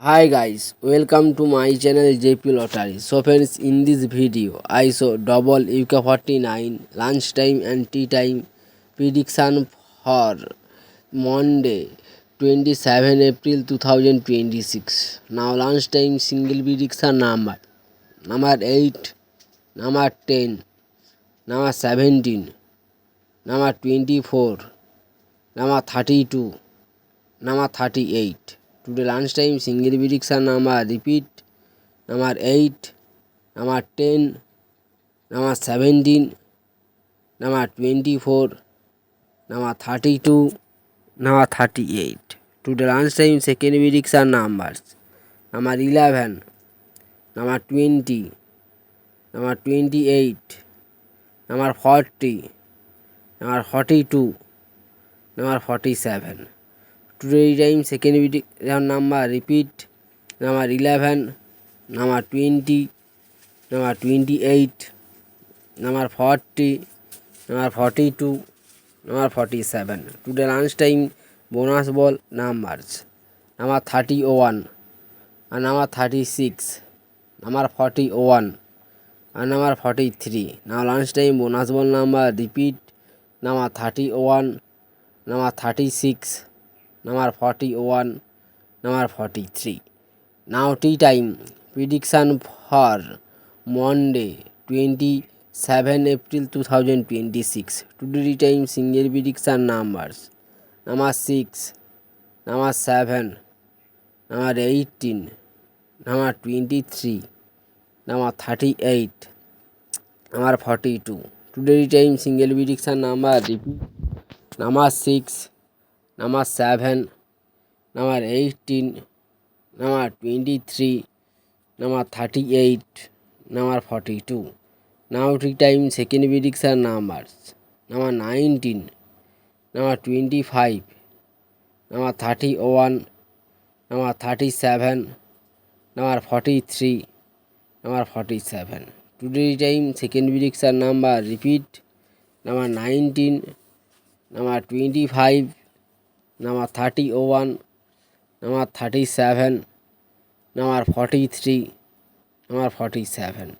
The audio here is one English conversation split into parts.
Hi guys, welcome to my channel JP Lottery. So friends, in this video I show double UK49 lunchtime and tea time prediction for Monday 27 April 2026. Now lunchtime single prediction number 8, number 10, number 17, number 24, number 32, number 38. Today lunchtime single prediction number repeat number 8, number 10, number 17, number 24, number 32, number 38. Today lunchtime second prediction numbers number 11, number 20, number 28, number 40, number 42, number 47. Today time second prediction number repeat number 11, number 20, number 28, number 40, number 42, number 47. Today lunchtime bonus ball numbers number 31 and number 36, number 41 and number 43. Now lunchtime bonus ball number repeat number 31, number 36, number 41, number 43. Now tea time prediction for Monday 27 April 2026. Today tea time single prediction numbers number 6, number 7, number 18, number 23, number 38, number 42. Today tea time single prediction number repeat number 6, number 7, number 18, number 23, number 38, number 42. Now three times second prediction numbers number 19, number 25, number 31, number 37, number 43, number 47. Today time second prediction number repeat number 19, number 25, number 31, number 37, number 43, number 47.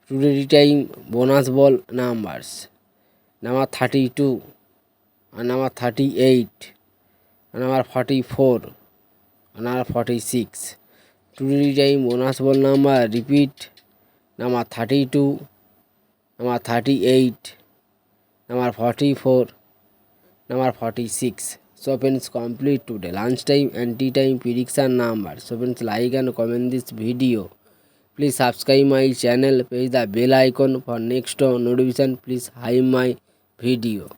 Today time bonus ball numbers number 32 and number 38 and number 44 and number 46. Today time bonus ball number repeat number 32, number 38, number 44, number 46. So friends, complete today lunchtime and tea time prediction number. So friends, like and comment this video. Please subscribe my channel, press the bell icon for next notification. Please hype my video.